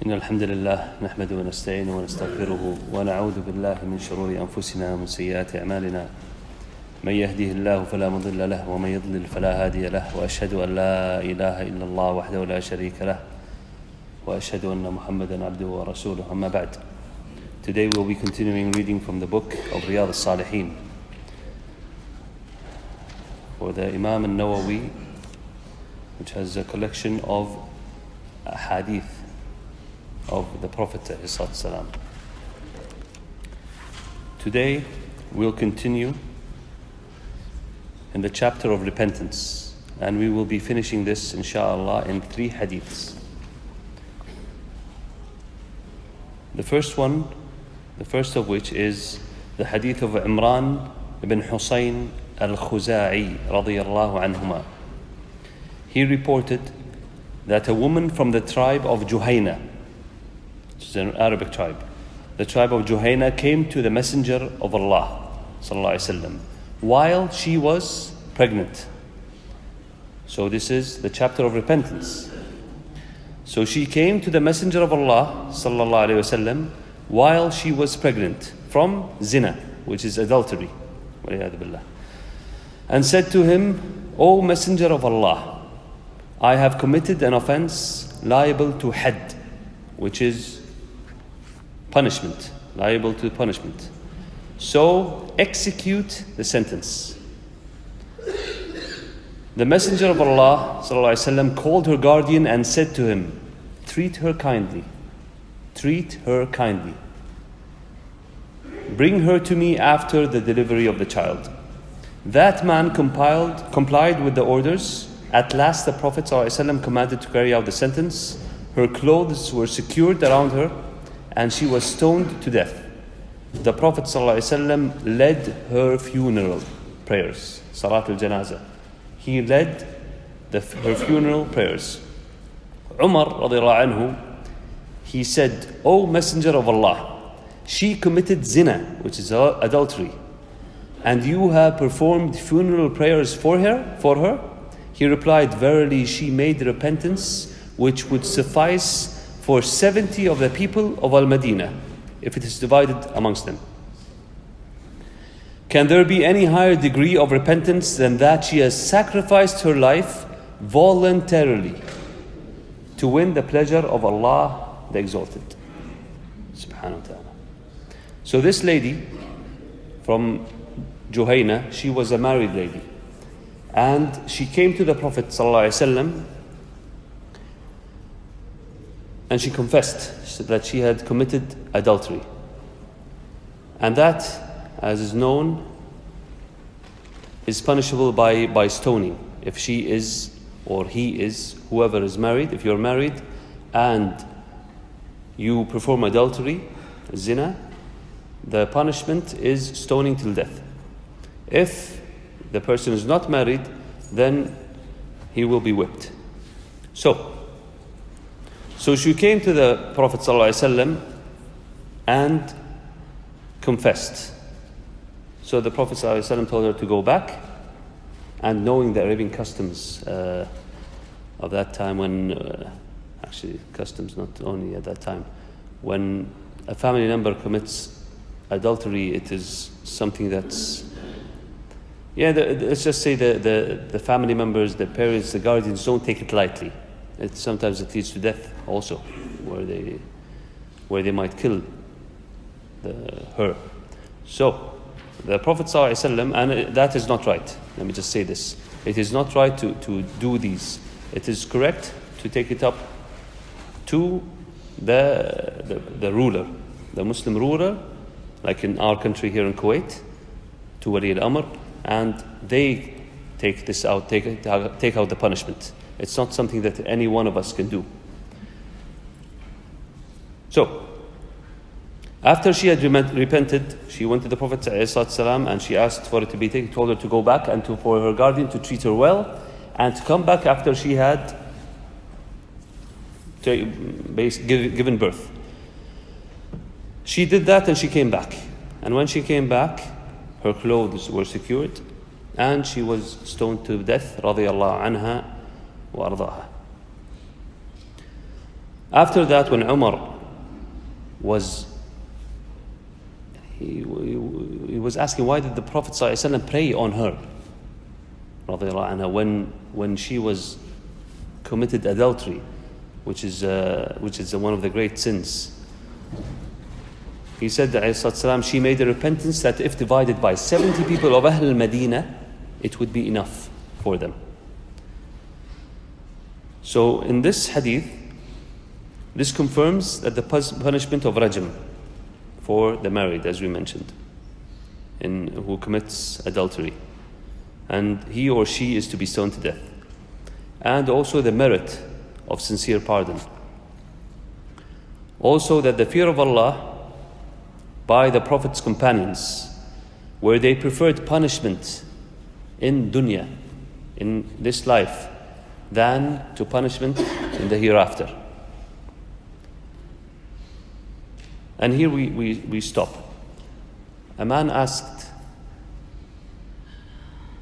إن الحمد لله نحمده ونستعينه ونستغفره ونعوذ بالله من شرور أنفسنا ومن سيئات أعمالنا من يهده الله فلا مضل له ومن يضلل فلا هادي له وأشهد أن لا إله إلا الله وحده لا شريك له وأشهد أن محمدا عبده ورسوله أما بعد. Today we'll be continuing reading from the book of Riyadh as-Saliheen for the Imam An-Nawawi, which has a collection of hadith of the Prophet ﷺ. Today we'll continue in the chapter of repentance, and we will be finishing this inshallah in 3 hadiths. The first of which is the hadith of Imran ibn Husayn al-Khuza'i radiyallahu anhuma. He reported that a woman from the tribe of Juhayna, which is an Arabic tribe, the tribe of Juhayna, came to the Messenger of Allah sallallahu alaihi wasallam while she was pregnant. So this is the chapter of repentance. So she came to the Messenger of Allah sallallahu alaihi wasallam while she was pregnant from zina, which is adultery, and said to him, O Messenger of Allah, I have committed an offense liable to had, which is punishment, liable to punishment. So execute the sentence. The Messenger of Allah sallallahu alaihi wasallam called her guardian and said to him, treat her kindly. Treat her kindly. Bring her to me after the delivery of the child. That man complied with the orders. At last the Prophet ﷺ commanded to carry out the sentence. Her clothes were secured around her and she was stoned to death. The Prophet ﷺ led her funeral prayers, Salat al-Janazah. He led her funeral prayers. Umar radiallahu anhu, he said, O Messenger of Allah, she committed zina, which is adultery, and you have performed funeral prayers for her? He replied, verily she made repentance which would suffice for 70 of the people of Al-Madinah, if it is divided amongst them. Can there be any higher degree of repentance than that she has sacrificed her life voluntarily to win the pleasure of Allah the Exalted? Subhanahu wa ta'ala. So this lady from Juhayna, she was a married lady, and she came to the Prophet ﷺ and she confessed that she had committed adultery, and that, as is known, is punishable by stoning. If she is, or he is, whoever is married, if you're married and you perform adultery, zina, the punishment is stoning till death. If the person is not married, then he will be whipped. So she came to the Prophet ﷺ and confessed. So the Prophet ﷺ told her to go back, and knowing the Arabian customs of that time, when actually customs not only at that time, when a family member commits adultery, it is something that's, let's just say the family members, the parents, the guardians don't take it lightly. Sometimes it leads to death also, where they might kill her. So the Prophet ﷺ, and that is not right. Let me just say this. It is not right to do these. It is correct to take it up to the ruler, the Muslim ruler, like in our country here in Kuwait, to Wali al-Amr, and they take this out, take out the punishment. It's not something that any one of us can do. So after she had repented, she went to the Prophet ﷺ and she asked for it to be taken, told her to go back and for her guardian to treat her well and to come back after she had given birth. She did that and she came back. And when she came back, her clothes were secured and she was stoned to death, radiyallahu anha wa ardaha. After that, when Umar was, he was asking, why did the Prophet ﷺ pray on her, radiallahu anha, when she was committed adultery, which is one of the great sins. He said that ﷺ, she made a repentance that if divided by 70 people of Ahl al-Madinah, it would be enough for them. So in this hadith, this confirms that the punishment of rajm for the married, as we mentioned, who commits adultery, and he or she is to be stoned to death, and also the merit of sincere pardon. Also that the fear of Allah by the Prophet's companions, where they preferred punishment in dunya, in this life, than to punishment in the hereafter. And here we stop. A man asked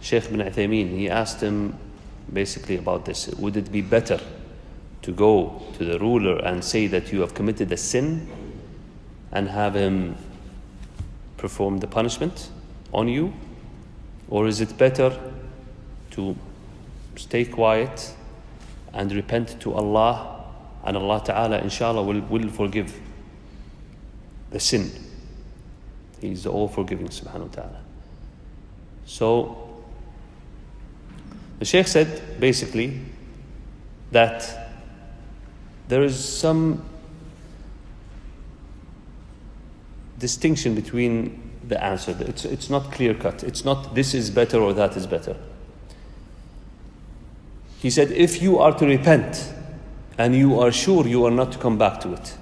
Shaykh ibn Uthaymeen, he asked him basically about this. Would it be better to go to the ruler and say that you have committed a sin and have him perform the punishment on you? Or is it better to stay quiet and repent to Allah, and Allah Ta'ala inshallah will forgive the sin? He's all forgiving subhanahu wa ta'ala. So the Shaykh said basically that there is some distinction between the answer. It's not clear cut. It's not this is better or that is better. He said, if you are to repent and you are sure you are not to come back to it,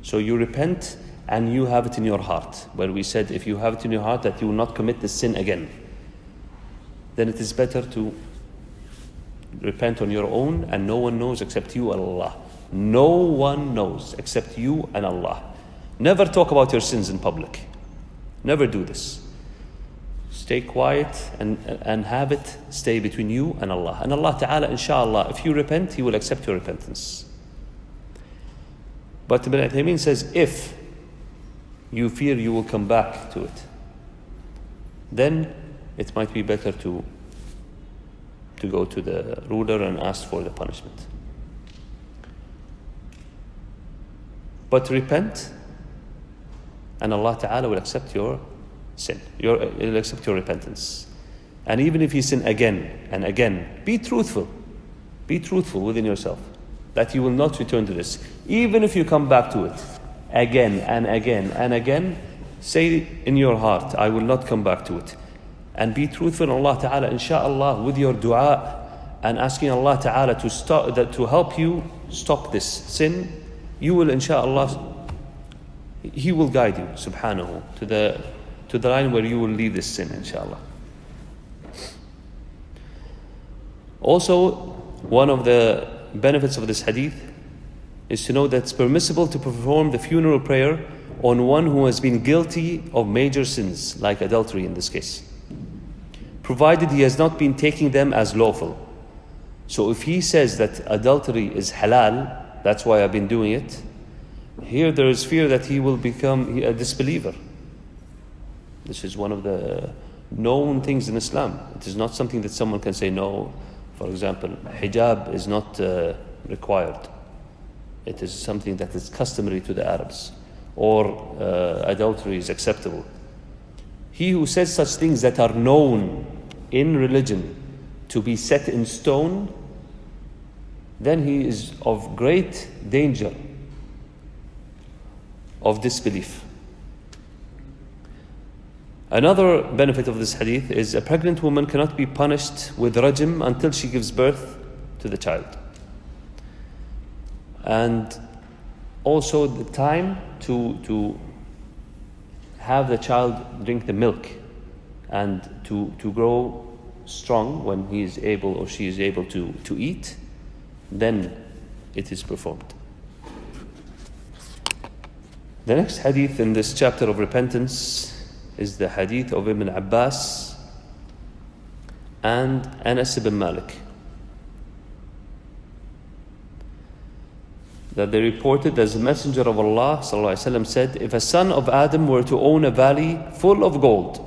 so you repent and you have it in your heart, where we said if you have it in your heart that you will not commit the sin again, then it is better to repent on your own, and no one knows except you and Allah. No one knows except you and Allah. Never talk about your sins in public. Never do this. Stay quiet and have it stay between you and Allah. And Allah Ta'ala, inshallah, if you repent, He will accept your repentance. But Ibn Uthaymeen says, if you fear you will come back to it, then it might be better to go to the ruler and ask for the punishment. But repent, and Allah Ta'ala will accept your sin. He'll accept your repentance. And even if you sin again and again, be truthful. Be truthful within yourself that you will not return to this. Even if you come back to it again and again and again, say in your heart, I will not come back to it. And be truthful in Allah Ta'ala, inshaAllah, with your dua and asking Allah Ta'ala to help you stop this sin. You will, inshaAllah, He will guide you, subhanahu, to the line where you will leave this sin, inshaAllah. Also, one of the benefits of this hadith is to know that it's permissible to perform the funeral prayer on one who has been guilty of major sins, like adultery in this case, provided he has not been taking them as lawful. So if he says that adultery is halal, that's why I've been doing it, here there is fear that he will become a disbeliever. This is one of the known things in Islam. It is not something that someone can say no. For example, hijab is not required. It is something that is customary to the Arabs. Or adultery is acceptable. He who says such things that are known in religion to be set in stone, then he is of great danger of disbelief. Another benefit of this hadith is a pregnant woman cannot be punished with rajm until she gives birth to the child. And also the time to have the child drink the milk and to grow strong when he is able or she is able to eat, then it is performed. The next hadith in this chapter of repentance is the hadith of Ibn Abbas and Anas ibn Malik. that they reported as the Messenger of Allah ﷺ said, if a son of Adam were to own a valley full of gold,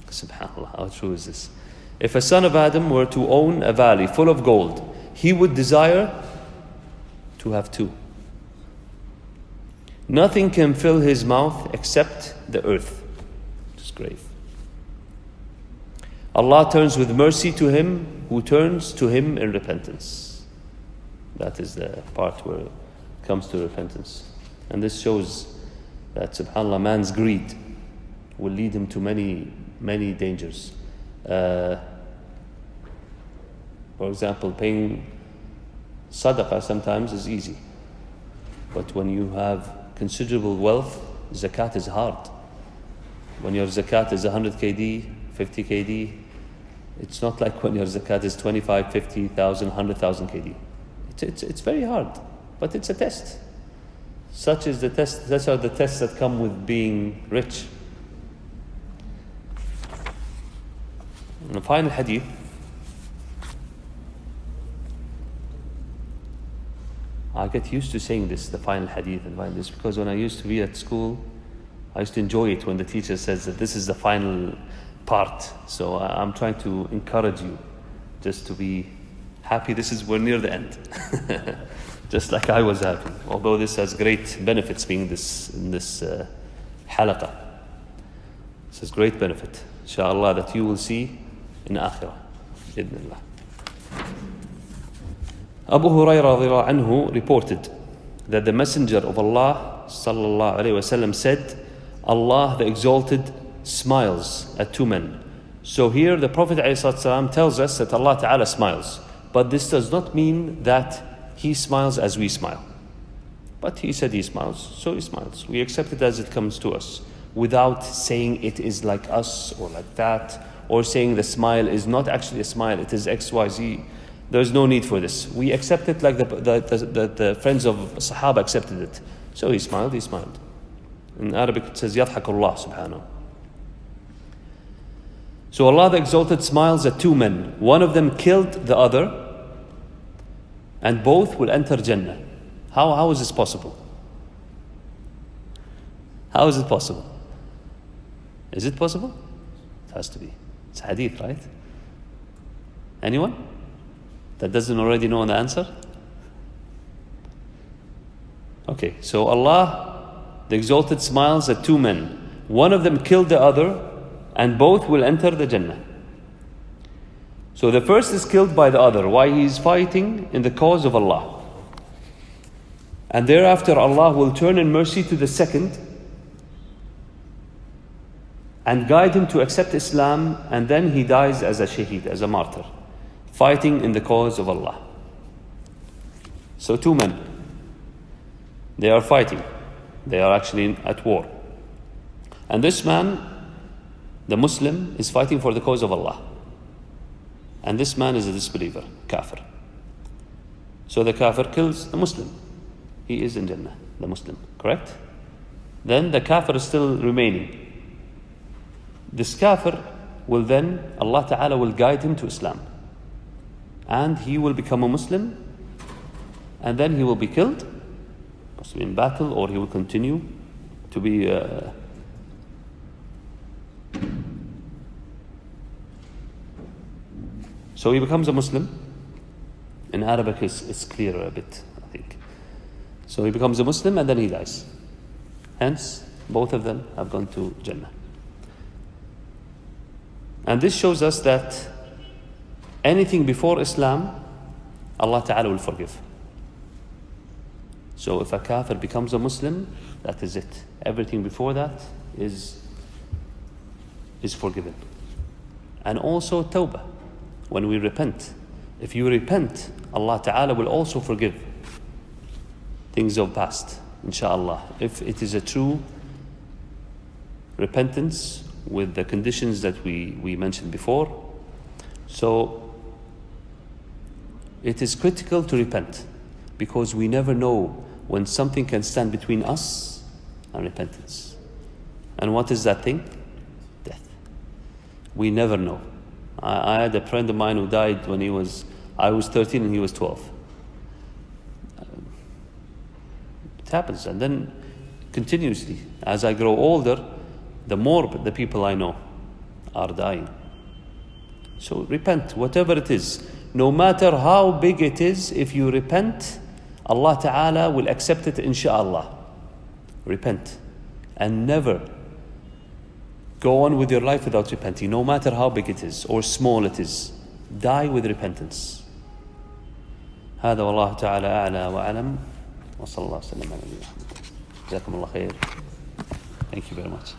subhanAllah, how true is this? If a son of Adam were to own a valley full of gold, he would desire to have two. Nothing can fill his mouth except the earth, which is grave. Allah turns with mercy to him who turns to him in repentance. That is the part where it comes to repentance. And this shows that, subhanAllah, man's greed will lead him to many, many dangers. For example, paying sadaqah sometimes is easy. But when you have considerable wealth, zakat is hard. When your zakat is 100 KD, 50 KD, it's not like when your zakat is 25, 50,000, 100,000 KD. It's very hard, but it's a test. Such is the test. Such are the tests that come with being rich. And the final hadith. I get used to saying this, the final hadith and find this, because when I used to be at school, I used to enjoy it when the teacher says that this is the final part. So I'm trying to encourage you just to be happy. We're near the end. Just like I was happy. Although this has great benefits being in this halaqah. This has great benefit, inshallah, that you will see in akhirah. Bidnillah. Abu Hurairah radiallahu anhu reported that the Messenger of Allah sallallahu alayhi wasallam said, Allah the Exalted smiles at two men. So here the Prophet ﷺ tells us that Allah Ta'ala smiles. But this does not mean that He smiles as we smile. But He said He smiles, so He smiles. We accept it as it comes to us, without saying it is like us or like that, or saying the smile is not actually a smile, it is XYZ. There's no need for this. We accept it like the friends of Sahaba accepted it. So He smiled, He smiled. In Arabic it says, يَضْحَكُ اللَّهُ subhanahu. So Allah the Exalted smiles at two men. One of them killed the other, and both will enter Jannah. How is this possible? How is it possible? Is it possible? It has to be. It's hadith, right? Anyone that doesn't already know the answer? Okay, so Allah the Exalted smiles at two men. One of them killed the other, and both will enter the Jannah. So the first is killed by the other. Why? He is fighting in the cause of Allah. And thereafter Allah will turn in mercy to the second and guide him to accept Islam, and then he dies as a shaheed, as a martyr, fighting in the cause of Allah. So two men, they are fighting. They are actually at war. And this man, the Muslim, is fighting for the cause of Allah. And this man is a disbeliever, kafir. So the kafir kills the Muslim. He is in Jannah, the Muslim, correct? Then the kafir is still remaining. This kafir will then, Allah Ta'ala will guide him to Islam. And he will become a Muslim, and then he will be killed, possibly in battle, or he will continue to be so he becomes a Muslim. In Arabic it's clearer a bit, I think. So he becomes a Muslim and then he dies. Hence, both of them have gone to Jannah. And this shows us that anything before Islam, Allah Ta'ala will forgive. So if a kafir becomes a Muslim, that is it. Everything before that is forgiven. And also tawbah. When we repent, if you repent, Allah Ta'ala will also forgive things of past, inshallah, if it is a true repentance with the conditions that we mentioned before. So it is critical to repent, because we never know when something can stand between us and repentance. And what is that thing? Death. We never know. I had a friend of mine who died when I was 13 and he was 12. It happens. And then continuously, as I grow older, the more the people I know are dying. So repent, whatever it is. No matter how big it is, if you repent, Allah Ta'ala will accept it, inshaAllah. Repent. And never go on with your life without repenting, no matter how big it is or small it is. Die with repentance. هذا والله تعالى أعلى وأعلم وصلى الله وسلم على نبينا محمد. جزاكم الله خير. Thank you very much.